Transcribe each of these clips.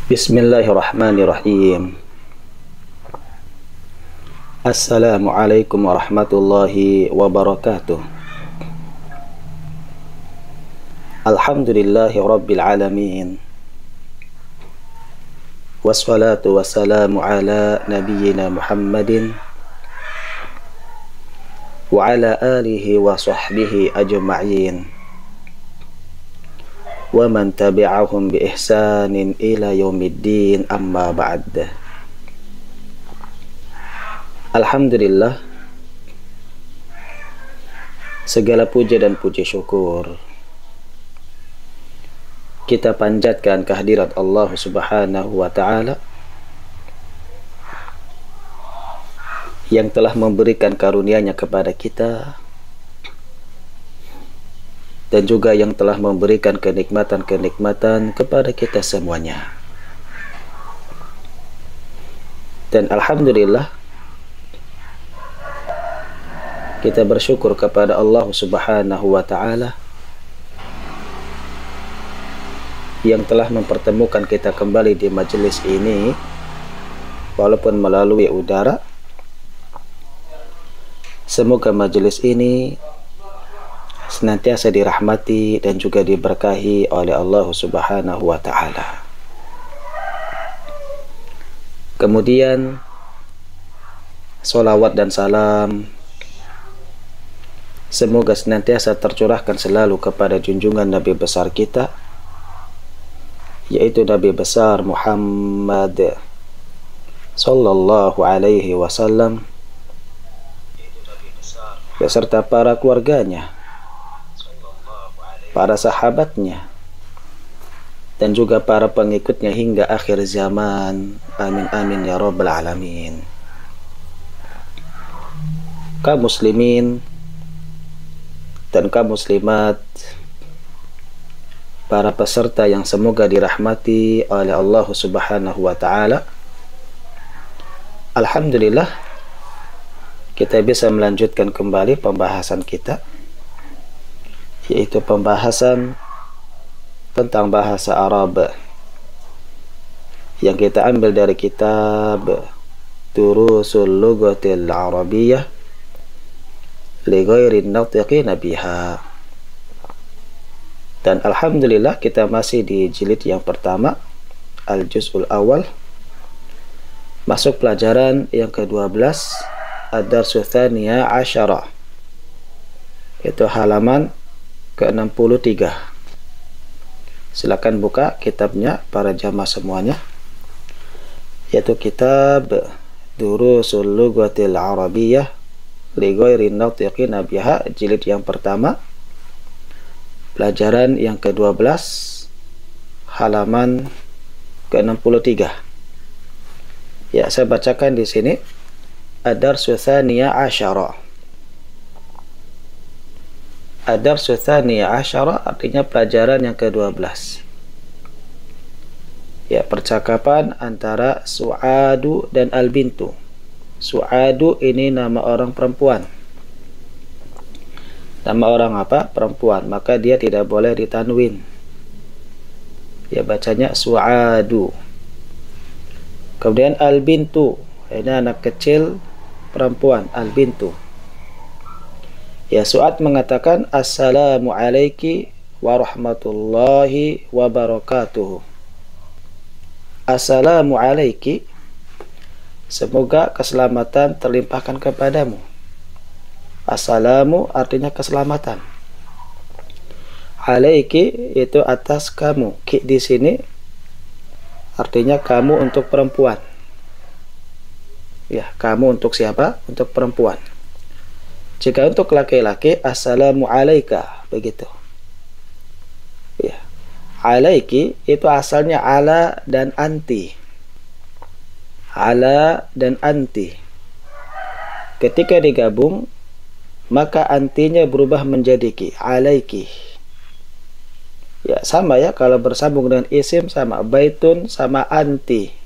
Bismillahirrahmanirrahim. Assalamualaikum warahmatullahi wabarakatuh. Alhamdulillahi rabbil alamin. Wassalatu wassalamu ala nabiyyina Muhammadin wa ala alihi wa sahbihi ajma'in wa man tabi'ahum bi ihsanin ila yaumiddin, amma ba'd. Alhamdulillah, segala puja dan puji syukur kita panjatkan kehadirat Allah Subhanahu wa ta'ala yang telah memberikan karunia-Nya kepada kita dan juga yang telah memberikan kenikmatan-kenikmatan kepada kita semuanya. Dan alhamdulillah, kita bersyukur kepada Allah Subhanahu wa ta'ala yang telah mempertemukan kita kembali di majelis ini walaupun melalui udara. Semoga majelis ini senantiasa dirahmati dan juga diberkahi oleh Allah Subhanahu wa ta'ala. Kemudian sholawat dan salam semoga senantiasa tercurahkan selalu kepada junjungan Nabi besar kita, yaitu Nabi besar Muhammad sallallahu alaihi wasallam, beserta para keluarganya, para sahabatnya, dan juga para pengikutnya hingga akhir zaman. Amin amin ya rabbal alamin. Kaum muslimin dan kaum muslimat, para peserta yang semoga dirahmati oleh Allah Subhanahu wa ta'ala, alhamdulillah kita bisa melanjutkan kembali pembahasan kita, yaitu pembahasan tentang bahasa Arab yang kita ambil dari kitab Durusul Lughatil Arabiyyah li ghairin natiqina biha. Dan alhamdulillah kita masih di jilid yang pertama, Al-Juz'ul Awal, masuk pelajaran yang ke-12, Ad-Darsu Tsaniya Asyara, itu halaman ke-63. Silakan buka kitabnya para jamaah semuanya, yaitu kitab Durusul Lughatil Arabiyyah li ghairin natiqina biha, jilid yang pertama, pelajaran yang ke-12, halaman ke-63. Ya, saya bacakan di sini. Ad-Darsu Tsaniya Asyara. Ad-Darsu Tsaniya Asyara artinya pelajaran yang ke-12. Ya, percakapan antara Su'adu dan Al-Bintu. Su'adu ini nama orang perempuan. Nama orang apa? Perempuan. Maka dia tidak boleh ditanwin. Ya, bacanya Su'adu. Kemudian Al-Bintu, ini anak kecil perempuan, Al-Bintu. Ya, Su'ad mengatakan Assalamu alaiki warahmatullahi wabarakatuh. Assalamu alaiki, semoga keselamatan terlimpahkan kepadamu. Assalamu artinya keselamatan. Alaiki itu atas kamu. Ki di sini artinya kamu untuk perempuan. Ya, kamu untuk siapa? Untuk perempuan. Jika untuk laki-laki, assalamu alaika, begitu. Ya. Alaiki itu asalnya ala dan anti. Ala dan anti. Ketika digabung, maka antinya berubah menjadi ki, alaiki. Ya, sama ya, kalau bersambung dengan isim sama, baitun sama anti.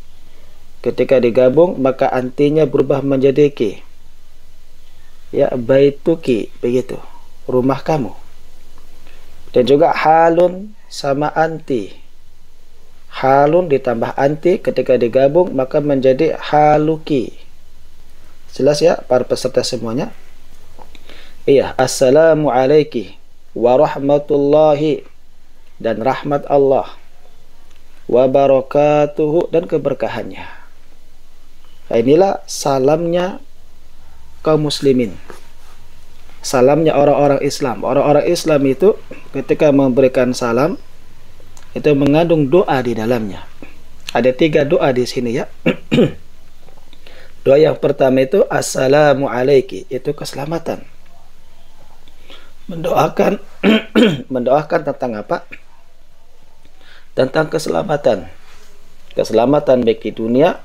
Ketika digabung, maka antinya berubah menjadi ki. Ya, baituki, begitu, rumah kamu. Dan juga halun sama anti. Halun ditambah anti ketika digabung maka menjadi haluki. Jelas ya para peserta semuanya? Iya, assalamu alaiki wa rahmatullahi, dan rahmat Allah, wa barakatuhu, dan keberkahannya. Nah, inilah salamnya kaum muslimin, salamnya orang-orang Islam. Orang-orang Islam itu ketika memberikan salam itu mengandung doa di dalamnya. Ada 3 doa di sini ya. Doa yang pertama itu assalamu alaiki, itu keselamatan. Mendoakan mendoakan tentang apa? Tentang keselamatan. Keselamatan baik di dunia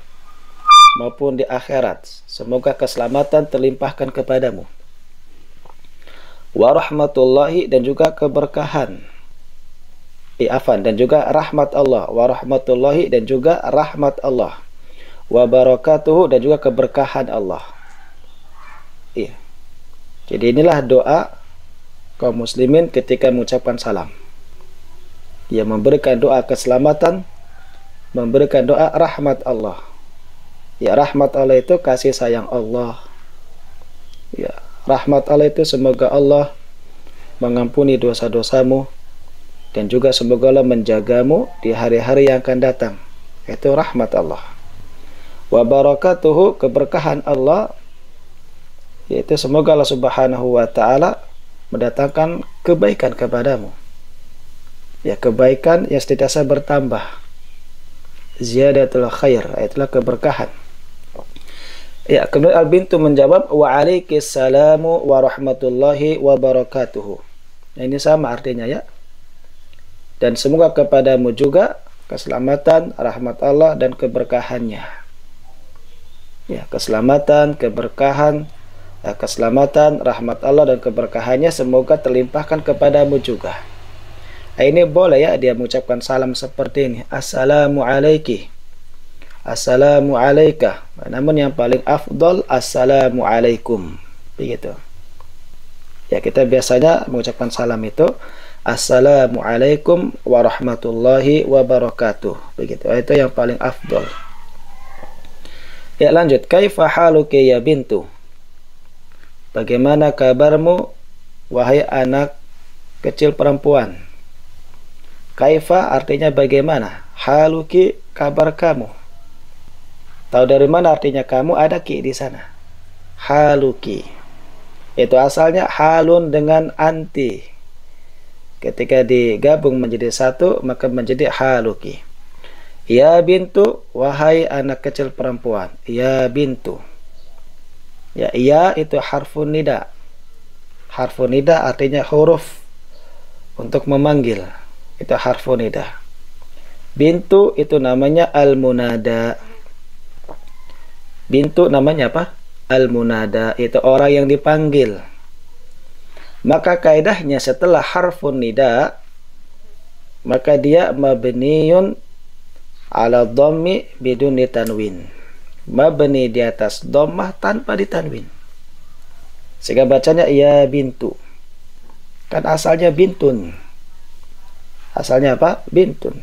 maupun di akhirat. Semoga keselamatan terlimpahkan kepadamu. Wa rahmatullahi, dan juga keberkahan. Dan juga rahmat Allah. Wa rahmatullahi, dan juga rahmat Allah. Wa barakatuhu, dan juga keberkahan Allah. Iya. Jadi inilah doa kaum muslimin ketika mengucapkan salam. Ia memberikan doa keselamatan, memberikan doa rahmat Allah. Ya, rahmat Allah itu kasih sayang Allah. Ya, rahmat Allah itu semoga Allah mengampuni dosa-dosamu, dan juga semoga Allah menjagamu di hari-hari yang akan datang. Itu rahmat Allah. Wa barakatuhu, keberkahan Allah, yaitu semoga Allah subhanahu wa ta'ala mendatangkan kebaikan kepadamu. Ya, kebaikan yang senantiasa bertambah. Ziyadatul khair, itulah keberkahan. Ya, kemudian al-bintu menjawab wa alaikissalamu wa rahmatullahi wa barakatuhu. Nah, ini sama artinya ya. Dan semoga kepadamu juga keselamatan, rahmat Allah, dan keberkahannya. Ya, keselamatan, keberkahan, keselamatan, rahmat Allah, dan keberkahannya semoga terlimpahkan kepadamu juga. Nah, ini boleh ya dia mengucapkan salam seperti ini. Assalamu alaiki, assalamu alaika. Namun yang paling afdol assalamu alaikum. Begitu. Ya, kita biasanya mengucapkan salam itu assalamu alaikum warahmatullahi wabarakatuh. Begitu. Itu yang paling afdol. Ya, lanjut. Kaifa haluki ya bintu? Bagaimana kabarmu wahai anak kecil perempuan? Kaifa artinya bagaimana? Haluki, kabar kamu. Tahu dari mana artinya kamu? Ada ki di sana. Haluki. Itu asalnya halun dengan anti. Ketika digabung menjadi satu, maka menjadi haluki. Ya bintu, wahai anak kecil perempuan. Ya bintu. Ya, ya itu harfun nida. Harfun nida artinya huruf untuk memanggil. Itu harfun nida. Bintu itu namanya al-munada. Bintu namanya apa? Al-munada. Itu orang yang dipanggil. Maka kaidahnya setelah harfun nida, maka dia mabniyun ala dhammi biduni tanwin. Mabni di atas dhammah tanpa ditanwin. Sehingga bacanya ya bintu. Kan asalnya bintun. Asalnya apa? Bintun.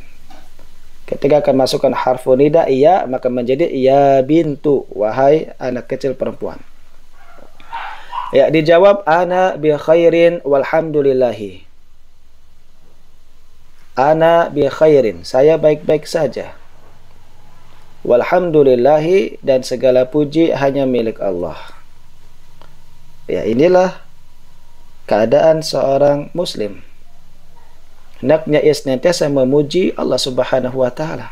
Ketika akan masukkan harfun nida iya, maka menjadi ya bintu, wahai anak kecil perempuan. Ya, dijawab ana bi khairin walhamdulillahi. Ana bi khairin, saya baik-baik saja. Walhamdulillahi, dan segala puji hanya milik Allah. Ya, inilah keadaan seorang muslim. Hendaknya ia senantiasa memuji Allah subhanahu wa ta'ala.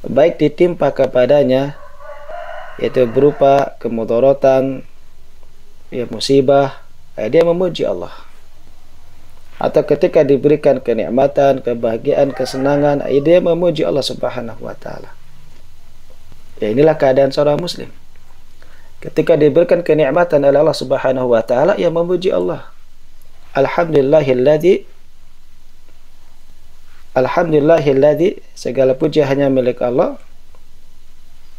Baik ditimpa kepadanya, yaitu berupa kemudaratan, ya musibah, dia memuji Allah. Atau ketika diberikan kenikmatan, kebahagiaan, kesenangan, dia memuji Allah subhanahu wa ta'ala. Ya, inilah keadaan seorang muslim. Ketika diberikan kenikmatan oleh Allah subhanahu wa ta'ala, ia memuji Allah. Alhamdulillahilladzi, segala puji hanya milik Allah.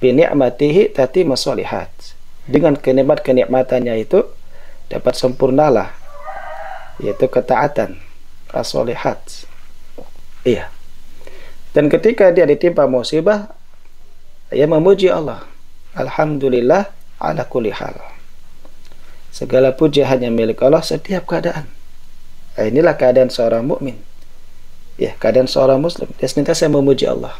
Bi ni'matihi tatimmu sholihat. Dengan kenikmatannya itu dapat sempurnalah, yaitu ketaatan as-sholihat. Iya. Dan ketika dia ditimpa musibah, ia memuji Allah. Alhamdulillah ala kulli hal. Segala puji hanya milik Allah setiap keadaan. Inilah keadaan seorang mukmin. Ya, keadaan seorang muslim. Dia senantiasa memuji Allah.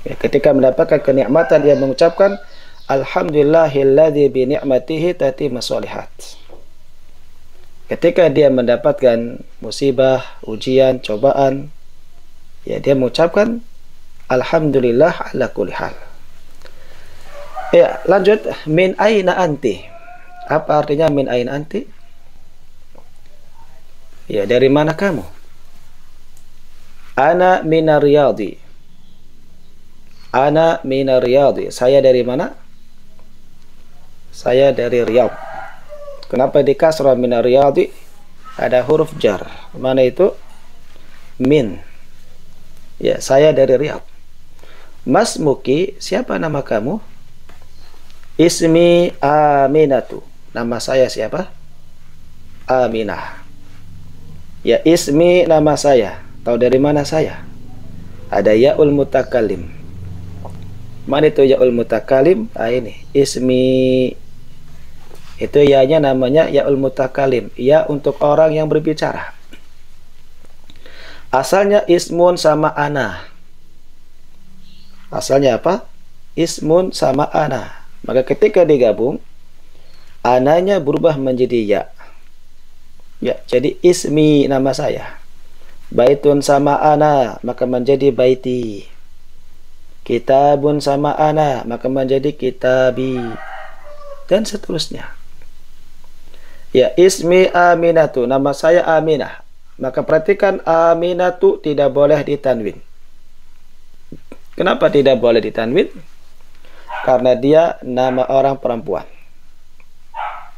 Ya, ketika mendapatkan kenikmatan dia mengucapkan alhamdulillahilladzi bi ni'matihi tatimmu sholihat. Ketika dia mendapatkan musibah, ujian, cobaan, ya dia mengucapkan alhamdulillah ala kulli hal. Ya, lanjut, min aina anti. Apa artinya min aina anti? Ya, dari mana kamu? Ana minar riyadi. Ana minar riyadi. Saya dari mana? Saya dari Riyadh. Kenapa di kasrah minar riyadi? Ada huruf jar. Mana itu? Min. Ya, saya dari Riyadh. Mas Muki, siapa nama kamu? Ismi Aminatu. Nama saya siapa? Aminah. Ya, ismi nama saya. Tahu dari mana saya? Ada ya'ul mutakallim. Mana itu ya'ul mutakallim? Ini ismi. Itu ya-nya namanya ya'ul mutakallim. Ya untuk orang yang berbicara. Asalnya ismun sama ana. Asalnya apa? Ismun sama ana. Maka ketika digabung, ananya berubah menjadi ya. Ya, jadi ismi nama saya. Baitun sama ana, maka menjadi baiti. Kitabun sama ana, maka menjadi kitabi. Dan seterusnya. Ya, ismi Aminatu, nama saya Aminah. Maka perhatikan Aminatu tidak boleh ditanwin. Kenapa tidak boleh ditanwin? Karena dia nama orang perempuan.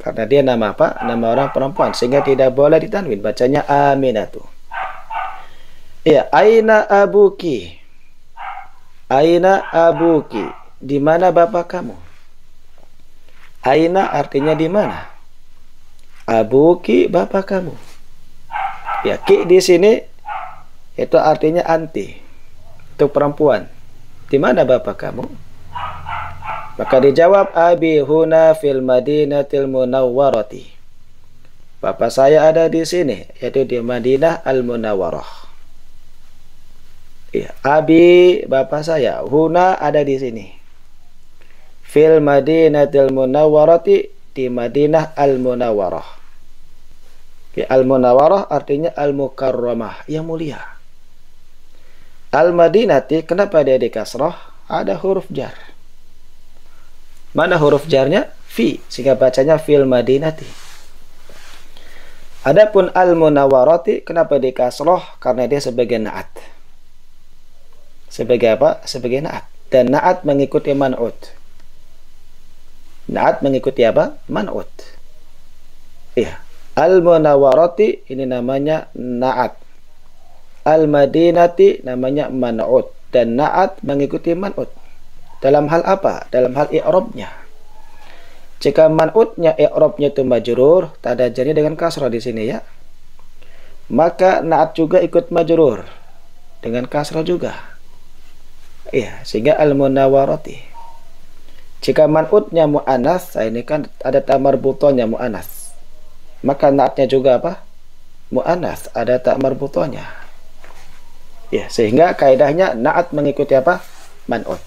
Karena dia nama apa? Nama orang perempuan, sehingga tidak boleh ditanwin. Bacanya Aminatu. Ya, aina abuki. Aina abuki. Di mana bapak kamu? Aina artinya di mana? Abuki bapak kamu. Ya, ki di sini itu artinya anti. Untuk perempuan. Di mana bapak kamu? Maka dijawab abi huna fil madinatil munawwarati. Bapak saya ada di sini, yaitu di Madinah al-Munawwarah. Ya, abi bapak saya, huna ada di sini. Fil madinatil munawwarati, di Madinah al-Munawwarah. Ya, al-Munawwarah artinya al-Mukarramah, yang mulia. Al-Madinati, kenapa dia di kasrah? Ada huruf jar. Mana huruf jarnya? Fi, sehingga bacanya fil madinati. Adapun al-munawwarati, kenapa di kasroh? Karena dia sebagai na'at. Sebagai apa? Sebagai na'at. Dan na'at mengikuti man'ut. Na'at mengikuti apa? Man'ut. Iya. Al-munawwarati, ini namanya na'at. Al-madinati, namanya man'ut. Dan na'at mengikuti man'ut. Dalam hal apa? Dalam hal i'rabnya. Jika man'utnya i'rabnya itu majrur, tak ada jarnya dengan kasrah di sini ya. Maka na'at juga ikut majrur dengan kasrah juga. Iya, sehingga al-munawwarati. Jika man'utnya mu'anats, ini kan ada ta marbutonya mu'anats. Maka na'atnya juga apa? Mu'anats, ada ta marbutonya. Ya, sehingga kaidahnya na'at mengikuti apa? Man'ut.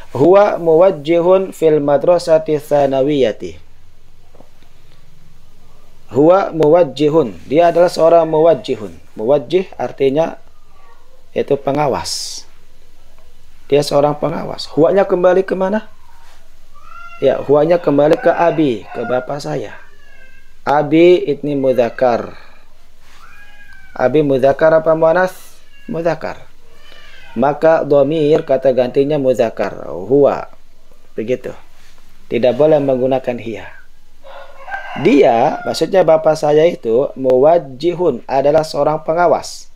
Huwa muwajjihun fil madrasati tsanawiyati. Huwa muwajjihun. Dia adalah seorang muwajjihun. Muwajjih artinya itu pengawas. Dia seorang pengawas. Huwanya kembali ke mana? Ya, huwanya kembali ke abi, ke bapak saya. Abi ini mudzakkar. Abi mudzakkar apa muannats? Mudzakkar. Maka dhamir kata gantinya mudzakkar, huwa. Begitu. Tidak boleh menggunakan hiya. Dia, maksudnya bapak saya itu muwajjihun, adalah seorang pengawas.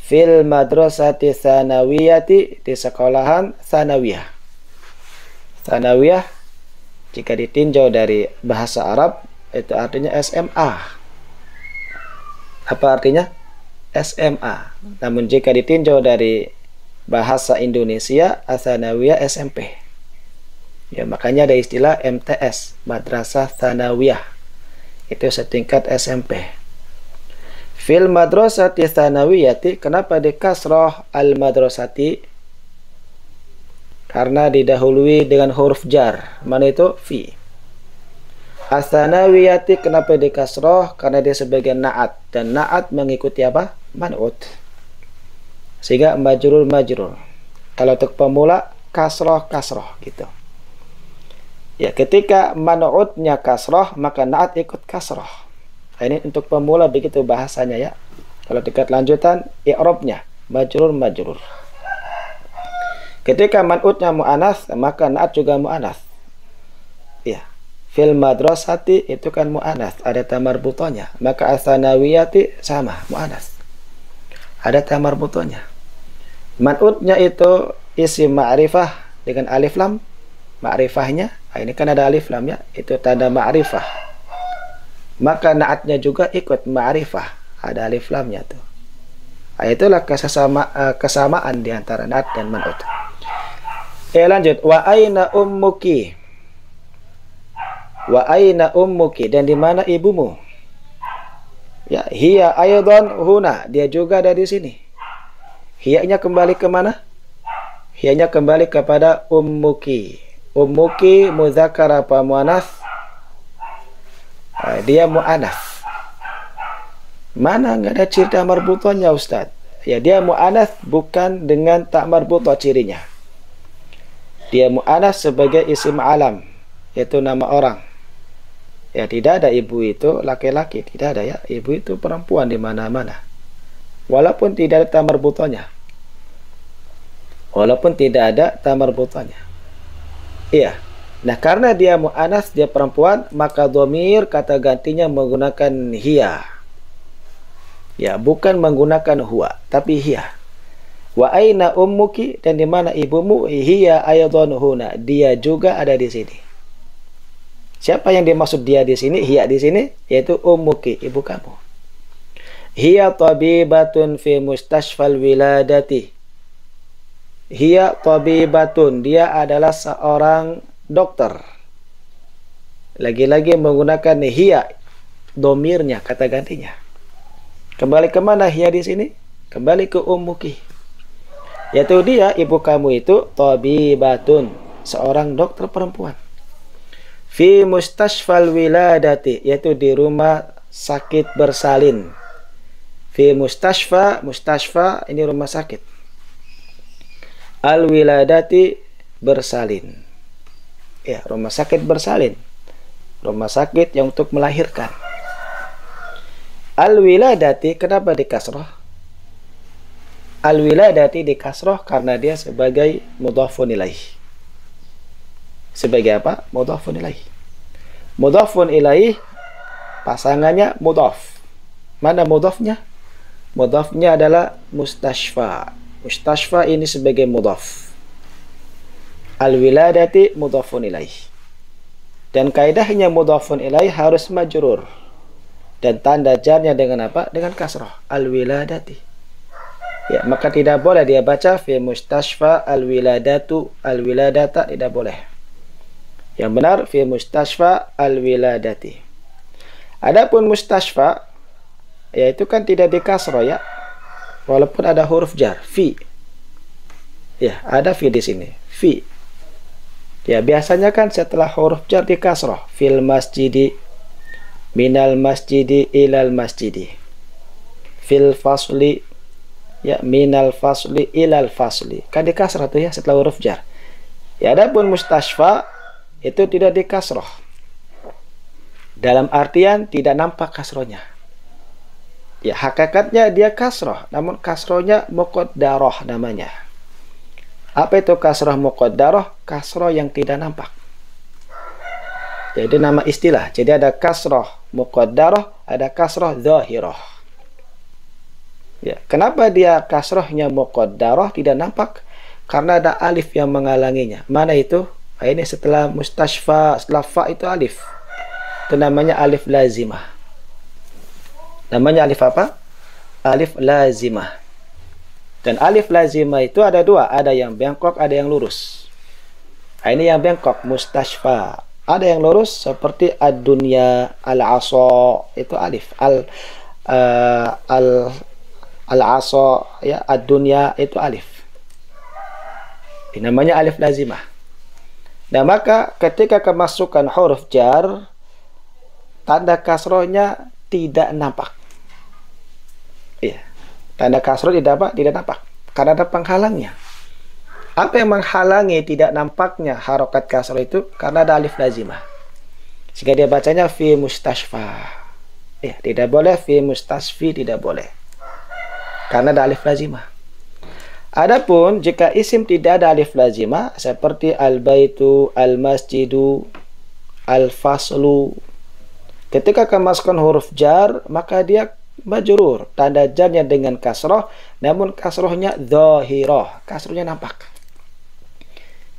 Fil madrasati tsanawiyati, di sekolahan tsanawiyah. Tsanawiyah jika ditinjau dari bahasa Arab itu artinya SMA. Apa artinya? SMA. Namun jika ditinjau dari bahasa Indonesia, Ats-Tsanawiyah SMP. Ya, makanya ada istilah MTS, Madrasah Tsanawiyah. Itu setingkat SMP. Fil madrasati tsanawiyati, kenapa dikasroh al-madrasati? Karena didahului dengan huruf jar. Mana itu? Fi. Ats-Tsanawiyati, kenapa dikasroh? Karena dia sebagai na'at. Dan na'at mengikuti apa? Man'ut. Sehingga majrur. Kalau untuk pemula, kasroh gitu. Ya, ketika man'utnya kasroh, maka na'at ikut kasroh. Nah, ini untuk pemula begitu bahasanya ya. Kalau tingkat lanjutan, i'rabnya majrur. Ketika man'utnya mu'anath, maka na'at juga mu'anath. Ya. Fil madrasati itu kan mu'anath, ada tamarbutonya. Maka ats-tsanawiyati sama, mu'anath, ada tamarbutonya. Man'utnya itu isim ma'rifah dengan alif lam. Ma'rifahnya, nah ini kan ada alif lam ya, itu tanda ma'rifah. Maka na'atnya juga ikut ma'rifah, ada alif lamnya tuh. Nah, itulah kesamaan di antara na'at dan man'ut. Lanjut, wa aina ummuki. Wa aina ummuki, dan di mana ibumu? Ya, hiya aydan huna, dia juga ada di sini. Hiya-nya kembali ke mana? Hiya-nya kembali kepada ummuki. Ummuki muzakkar apa muannats? Dia muannats. Mana nggak ada ciri tak marbutohnya, Ustaz? Ya, dia muannats bukan dengan tak marbutoh cirinya. Dia muannats sebagai isim alam, yaitu nama orang. Ya, tidak ada ibu itu laki-laki, tidak ada ya. Ibu itu perempuan di mana-mana. Walaupun tidak ada tak marbutohnya. Walaupun tidak ada tak marbutohnya. Iya. Nah, karena dia mu'anas, dia perempuan, maka dhamir kata gantinya menggunakan hiya. Ya, bukan menggunakan huwa, tapi hiya. Wa aina ummuki, dan di mana ibumu? Hiya aydan huna, dia juga ada di sini. Siapa yang dimaksud dia di sini? Hiya di sini yaitu ummuki, ibu kamu. Hiya tabibatun fi mustashfal wiladati. Hiya tabibatun, dia adalah seorang dokter. Lagi-lagi menggunakan hiya, domirnya, kata gantinya. Kembali ke mana hiya di sini? Kembali ke ummuki. Yaitu dia, ibu kamu itu tabibatun, seorang dokter perempuan. Fi mustashfal wiladati, yaitu di rumah sakit bersalin. Fi mustashfa ini rumah sakit. Al-wiladati bersalin. Ya, rumah sakit bersalin. Rumah sakit yang untuk melahirkan. Al-wiladati, kenapa dikasroh? Al-wiladati dikasroh karena dia sebagai mudhafun ilaih. Sebagai apa? Mudhafun ilaih. Mudhafun ilaih pasangannya mudhaf. Mana mudhafnya? Mudhafnya adalah mustashfa. Mustashfa ini sebagai mudhaf. Al-wiladati mudhafun ilaih. Dan kaidahnya mudhafun ilaih harus majrur. Dan tanda jarnya dengan apa? Dengan kasrah. Al-wiladati. Ya, maka tidak boleh dia baca fi mustashfa al-wiladatu, al-wiladata, tidak boleh. Yang benar fi mustashfa al-wiladati. Adapun mustashfa, yaitu kan tidak dikasrah ya. Walaupun ada huruf jar, fi. Ya, ada fi di sini, fi. Ya, biasanya kan setelah huruf jar dikasrah, fil masjidi, minal masjidi, ilal masjidi. Fil fasli, ya, minal fasli, ilal fasli. Kan dikasrah tuh ya setelah huruf jar. Ya, adapun mustashfa itu tidak dikasrah. Dalam artian tidak nampak kasrohnya. Ya, hakikatnya dia kasroh, namun kasrohnya muqaddarah namanya. Apa itu kasroh muqaddarah? Kasroh yang tidak nampak. Jadi nama istilah. Jadi ada kasroh muqaddarah, ada kasroh zahirah. Ya, kenapa dia kasrohnya muqaddarah tidak nampak? Karena ada alif yang menghalanginya. Mana itu? Nah, ini setelah mustashfa, setelah fa itu alif. Itu namanya alif lazimah. Namanya alif apa? alif lazimah. Dan alif lazimah itu ada dua, ada yang bengkok, ada yang lurus. Nah, ini yang bengkok, mustashfa. Ada yang lurus seperti ad-dunya, al-asa, itu alif. Al-asa, ya, ad-dunya itu alif. Ini namanya alif lazimah. Nah, maka ketika kemasukan huruf jar, tanda kasrohnya tidak nampak. Iya. Tanda kasroh tidak nampak karena ada penghalangnya. Apa yang menghalangi tidak nampaknya harokat kasroh itu? Karena ada alif lazimah. Sehingga dia bacanya fi mustashfa. Ya, tidak boleh fi mustasfi, tidak boleh. Karena ada alif lazimah. Adapun jika isim tidak ada alif lazimah seperti al-baitu, al-masjidu, al-faslu, ketika kemasukan huruf jar, maka dia majrur, tanda jarnya dengan kasroh, namun kasrohnya dhahirah, kasrohnya nampak.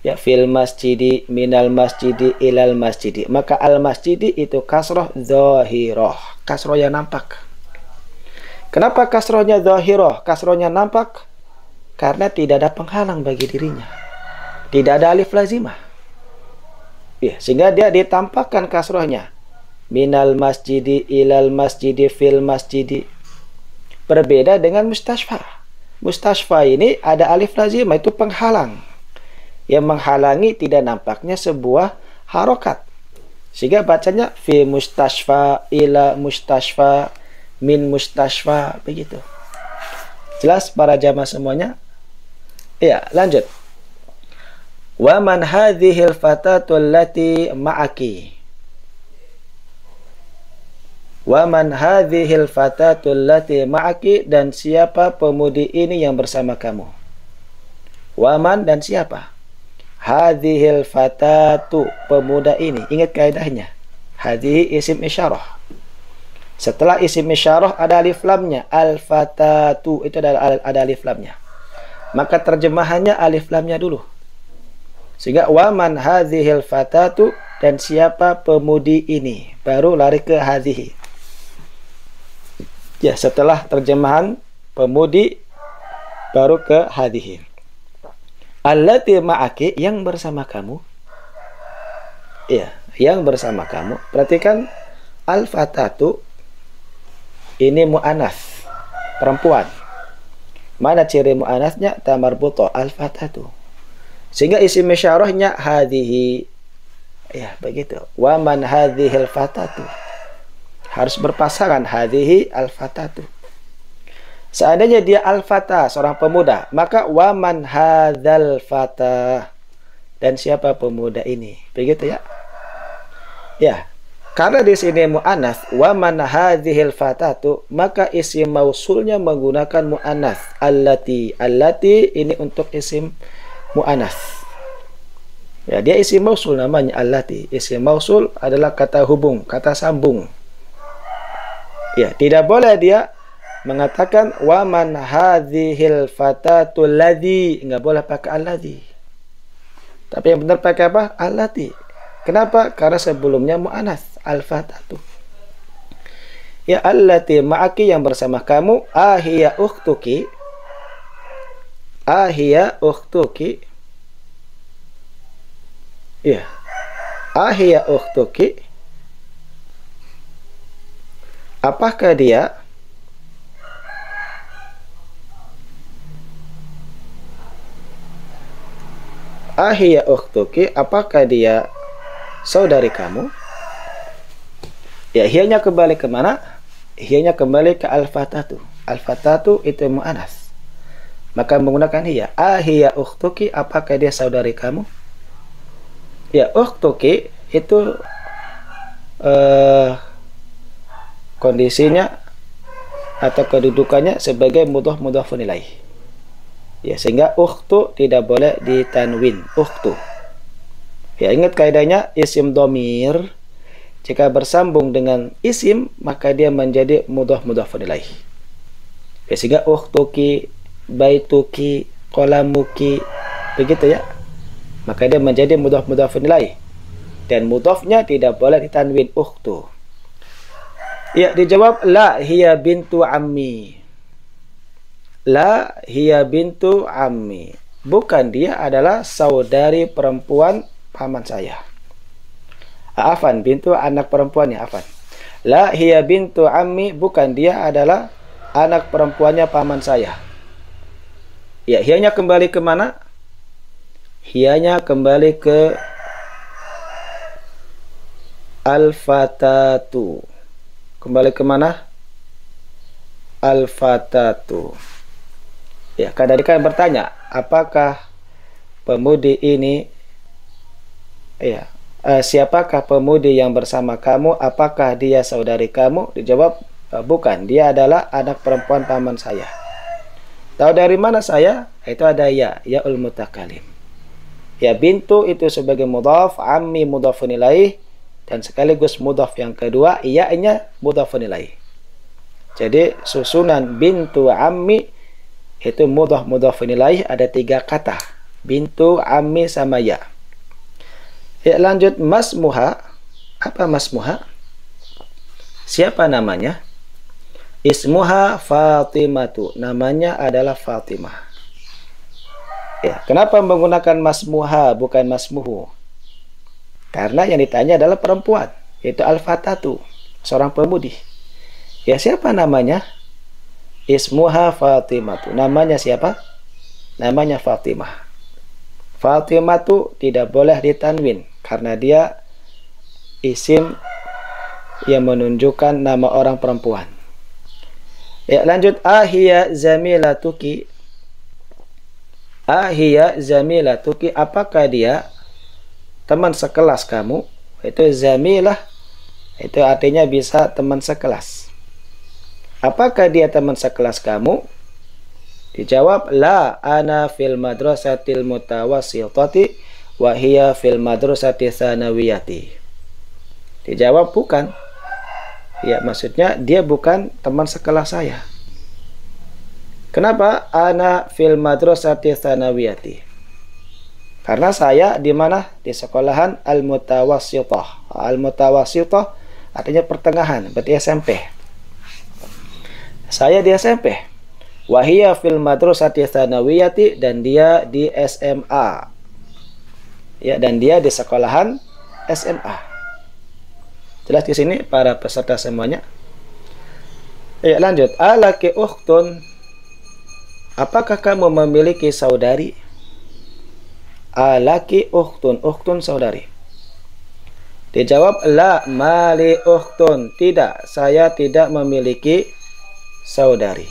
Ya, fil masjidi, minal masjidi, ilal masjidi. Maka al masjidi itu kasroh dhahirah, kasroh yang nampak. Kenapa kasrohnya dhahirah, kasrohnya nampak? Karena tidak ada penghalang bagi dirinya, tidak ada alif lazimah. Ya, sehingga dia ditampakkan kasrohnya. Minal masjidi, ilal masjidi, fil masjidi. Berbeda dengan mustashfa. Mustashfa ini ada alif lazimah, itu penghalang. Yang menghalangi tidak nampaknya sebuah harokat. Sehingga bacanya fi mustashfa, ila mustashfa, min mustashfa, begitu. Jelas para jamaah semuanya? Ya, lanjut. Wa man hadhil fatatul lati ma'aki. Wa man hadhil fatatul lati ma'aki, dan siapa pemudi ini yang bersama kamu. Wa man, dan siapa? Hadhil fatatu, pemuda ini. Ingat kaidahnya. Hadhihi isim isyarah. Setelah isim isyarah ada alif lamnya. Al-fatatu, itu ada alif lamnya. Maka terjemahannya alif lamnya dulu. Sehingga wa man hadhil fatatu, dan siapa pemudi ini. Baru lari ke hadhihi. Ya, setelah terjemahan pemudi baru ke hadhihi. Allati ma'aki, yang bersama kamu. Ya, yang bersama kamu. Perhatikan al-fatatu ini mu'anas, perempuan. Mana ciri mu'anasnya? Tamarbuto, al-fatatu. Sehingga isim isyarahnya hadhihi. Ya, begitu. Wa man hadhil fatatu. Harus berpasangan hadhihi al-fatatu. Seandainya dia al-fata, seorang pemuda, maka waman hadzal fata, dan siapa pemuda ini. Begitu ya. Ya. Karena di sini muannas waman hadzihil fatatu, maka isim mausulnya menggunakan muannas allati. Allati ini untuk isim muannas. Ya, dia isim mausul namanya allati. Isim mausul adalah kata hubung, kata sambung. Ya, tidak boleh dia mengatakan waman hadzihil fatatul ladzi, enggak boleh pakai alladzi. Tapi yang benar pakai apa? Allati. Kenapa? Karena sebelumnya muannas al-fatatu. Ya, allati ma'aki, yang bersama kamu. Ahiya ukhtuki. Ahiya ukhtuki. Ya. Ahiya ukhtuki. Apakah dia Ahiya ukhtuki, apakah dia saudari kamu? Ya, hiyanya kembali ke mana? Hiyanya kembali ke al-fatatu. Al-fatatu itu mu'anas. Maka menggunakan hiya. Ahiya ukhtuki, apakah dia saudari kamu? Ya, ukhtuki itu kondisinya atau kedudukannya sebagai mudhaf ilaih. Ya, sehingga ukhtu tidak boleh ditanwin, ukhtu. Ya, ingat kaidahnya isim dhamir jika bersambung dengan isim maka dia menjadi mudhaf ilaih. Ya, sehingga ukhtuki, baituki, qalamuki, begitu ya. Maka dia menjadi mudhaf ilaih. Dan mudhafnya tidak boleh ditanwin, ukhtu. Ya, dijawab la hiya bintu ammi. La hiya bintu ammi. Bukan, dia adalah saudari perempuan paman saya. Afan, bintu anak perempuannya, afan. La hiya bintu ammi, bukan, dia adalah anak perempuannya paman saya. Ya, hiyanya kembali ke mana? Hiyanya kembali ke al-fatatu. Kembali ke mana? Al-fatatu. Ya, kan tadi kan bertanya, apakah pemudi ini, ya, siapakah pemudi yang bersama kamu? Apakah dia saudari kamu? Dijawab, bukan, dia adalah anak perempuan paman saya. Tahu dari mana saya? Itu ada ya'ul mutakalim. Ya, bintu itu sebagai mudhaf, ammi mudhafun ilaih, dan sekaligus mudhaf yang kedua, ya-nya mudhafun ilaih. Jadi susunan bintu ammi itu mudhaf ilaih ada 3 kata. Bintu, ammi, sama ya. Ya, lanjut masmuha. Apa masmuha? Siapa namanya? Ismuha Fatimatu. Namanya adalah Fatimah. Ya, kenapa menggunakan masmuha bukan masmuhu? Karena yang ditanya adalah perempuan, yaitu al-fatatu, seorang pemudi. Ya, siapa namanya? Ismuha Fatimatu. Namanya siapa? Namanya Fatimah. Fatimatu tidak boleh ditanwin karena dia isim yang menunjukkan nama orang perempuan. Ya, lanjut. Ahiya zamilatuki. Ahiya zamilatuki, apakah dia teman sekelas kamu? Itu zamilah, itu artinya bisa teman sekelas. Apakah dia teman sekelas kamu? Dijawab, la ana fil madrasatil mutawassitati wa hiya fil madrasati tsanawiyati. Dijawab, bukan. Ya, maksudnya dia bukan teman sekelas saya. Kenapa? Ana fil madrasati tsanawiyati. Karena saya di mana? Di sekolahan al-mutawassithah. Al-mutawassithah artinya pertengahan, berarti SMP. Saya di SMP. Wahiyya fil madrasati tsanawiyati, dan dia di SMA. Ya, dan dia di sekolahan SMA. Jelas di sini para peserta semuanya? Ya, lanjut. Alaki ukhtun. Apakah kamu memiliki saudari? Alaki ukhtun. Ukhtun saudari. Dijawab, la mali ukhtun. Tidak, saya tidak memiliki saudari.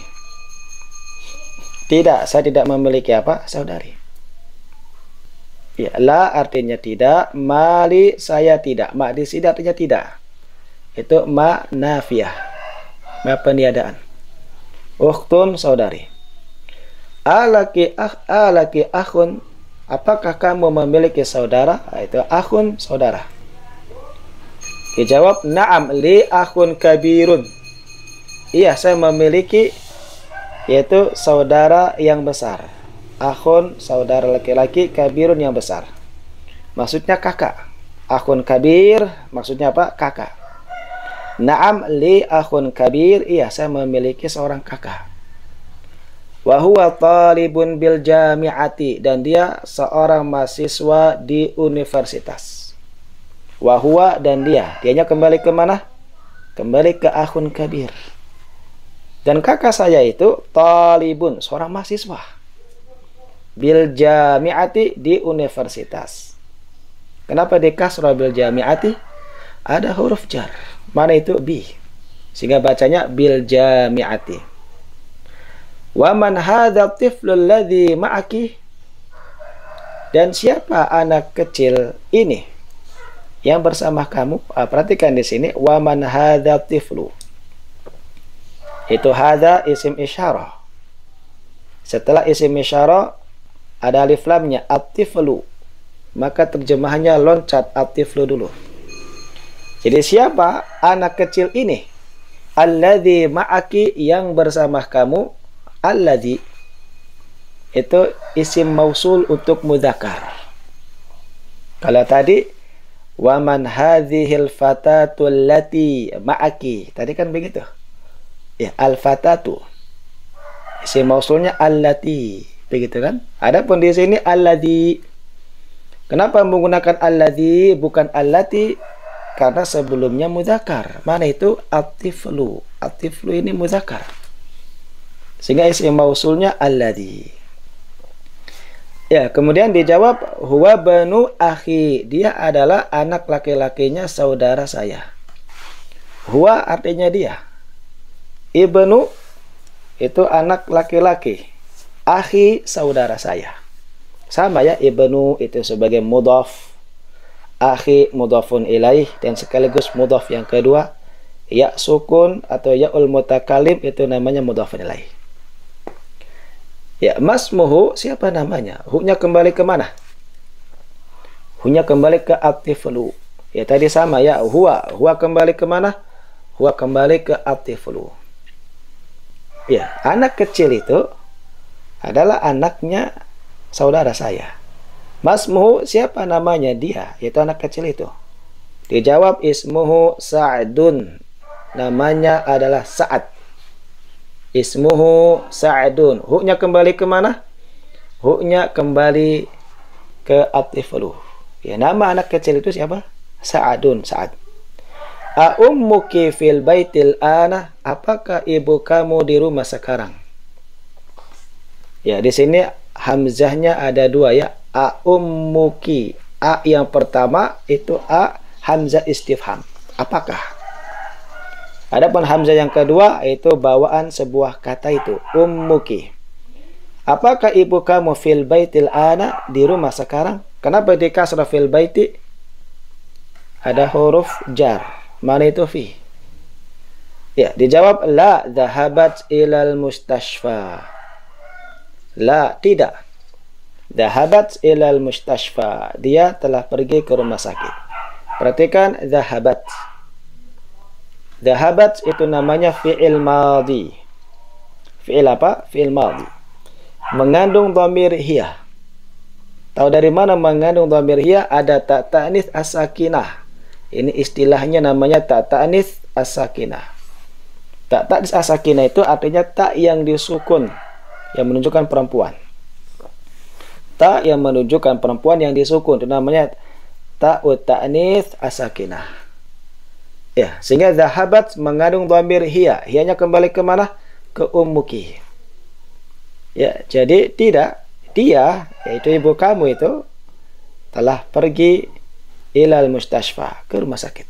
Tidak, saya tidak memiliki apa? Saudari. Ya, la artinya tidak, mali saya tidak. Ma di sini artinya tidak. Itu ma nafiyah. Ma peniadaan. Ukhtun saudari. Alaki akhun. Apakah kamu memiliki saudara? Itu akhun saudara. Dijawab, na'am li akhun kabirun. Iya, saya memiliki, yaitu saudara yang besar. Akhun, saudara laki-laki, kabirun yang besar. Maksudnya kakak. Akhun kabir, maksudnya apa? Kakak. Na'am li akhun kabir. Iya, saya memiliki seorang kakak. Wa huwa talibun bil jami'ati, dan dia seorang mahasiswa di universitas. Wa huwa, dan dia. Dianya kembali ke mana? Kembali ke akhun kabir. Dan kakak saya itu talibun, seorang mahasiswa. Bil jami'ati, di universitas. Kenapa di kasrah bil jami'ati? Ada huruf jar. Mana itu? Bi. Sehingga bacanya bil jami'ati. Wa man hadha tiflu alladhi ma'aki. Dan siapa anak kecil ini yang bersama kamu? Perhatikan di sini, wa man hadha tiflu. Itu hadha isim isyarah. Setelah isim isyarah ada alif lamnya, at-tiflu. Maka terjemahannya loncat at-tiflu dulu. Jadi siapa anak kecil ini? Alladzi ma'aki, yang bersama kamu. Alladzi itu isim mausul untuk mudzakkar. Kalau tadi wa man hadhil fatatu allati ma'aki, tadi kan begitu. Ya, al-fatatu. Isim mausulnya allati, begitu kan? Adapun di sini alladzi. Kenapa menggunakan alladzi bukan allati? Karena sebelumnya mudzakkar. Mana itu? At-tiflu. At-tiflu ini mudzakkar. Sehingga isim mausulnya alladzi. Ya, kemudian dijawab huwa banu akhi. Dia adalah anak laki-lakinya saudara saya. Huwa artinya dia. Ibnu itu anak laki-laki. Akhi saudara saya. Sama ya, ibnu itu sebagai mudhaf. Akhi mudhafun ilaih dan sekaligus mudhaf yang kedua. Ya sukun atau ya'ul mutakallim itu namanya mudhafun ilaih. Ya, masmuhu siapa namanya? Hu-nya kembali ke mana? Hu-nya kembali ke at-tiflu. Ya tadi sama ya, huwa. Huwa kembali ke mana? Huwa kembali ke at-tiflu. Ya, anak kecil itu adalah anaknya saudara saya. Masmuhu siapa namanya? Dia, yaitu anak kecil itu. Dijawab ismuhu Sa'dun. Namanya adalah Sa'ad. Ismuhu Sa'dun. Hu-nya kembali ke mana? Hu-nya kembali ke at-tiflu. Ya, nama anak kecil itu siapa? Sa'dun, Sa'ad. A ummuki fil baitil ana? Apakah ibu kamu di rumah sekarang? Ya, di sini hamzahnya ada dua ya. A ummuki. A yang pertama itu a hamzah istifham. Apakah? Adapun hamzah yang kedua itu bawaan sebuah kata itu, ummuki. Apakah ibu kamu fil baitil ana, di rumah sekarang? Kenapa di kasrah fil baiti? Ada huruf jar. Mana itu fi? Ya, dijawab la dhahabat ilal mustashfa. La, tidak. Dhahabat ilal mustashfa. Dia telah pergi ke rumah sakit. Perhatikan dhahabat. Dhahabat itu namanya fi'il madhi. Fi'il apa? Fi'il madhi. Mengandung dhamir hiya. Tahu dari mana mengandung dhamir hiya? Ada ta ta'nits as-sakinah. Ini istilahnya namanya ta ta'nits as-sakinah. Ta ta'nits as-sakinah itu artinya ta yang disukun, yang menunjukkan perempuan. Ta yang menunjukkan perempuan yang disukun itu namanya ta'ut ta'nits as-sakinah. Ya, sehingga dhahabat mengandung dhamir hiya. Hiyanya kembali ke mana? Ke ummuki. Ya, jadi tidak. Dia, yaitu ibu kamu itu, telah pergi ilal mustashfa, ke rumah sakit.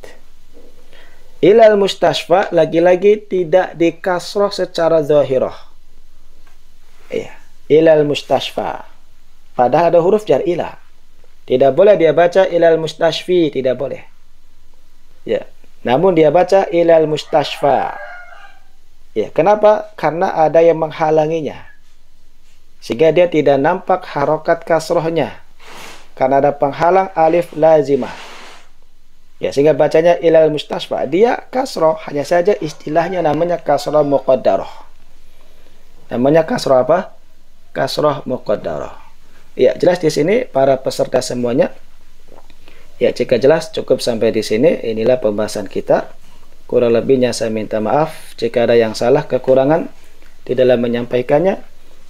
Ilal mustashfa, lagi-lagi tidak dikasroh secara zahirah. Ya, ilal mustashfa. Padahal ada huruf jar ila. Tidak boleh dia baca ilal mustashfi, tidak boleh. Ya. Namun dia baca ilal mustashfa. Ya, kenapa? Karena ada yang menghalanginya. Sehingga dia tidak nampak harokat kasrohnya. Karena ada penghalang alif lazimah. Ya, sehingga bacanya ilal mustashfa. Dia kasroh, hanya saja istilahnya namanya kasroh muqaddarah. Namanya kasroh apa? Kasroh muqaddarah. Ya, jelas di sini para peserta semuanya. Ya, jika jelas cukup sampai di sini. Inilah pembahasan kita. Kurang lebihnya saya minta maaf jika ada yang salah kekurangan di dalam menyampaikannya.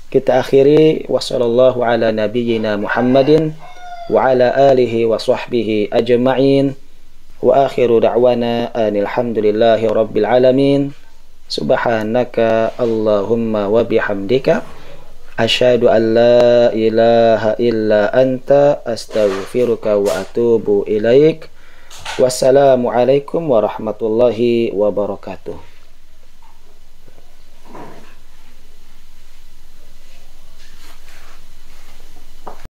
Kita akhiri wassallallahu ala nabiyyina Muhammadin wa ala alihi wa sahbihi ajma'in. Wa akhiru da'wana alhamdulillahi rabbil alamin. Subhanaka Allahumma wa bihamdika asyhadu an la ilaha illa anta astaghfiruka wa atubu ilaik. Wassalamualaikum warahmatullahi wabarakatuh.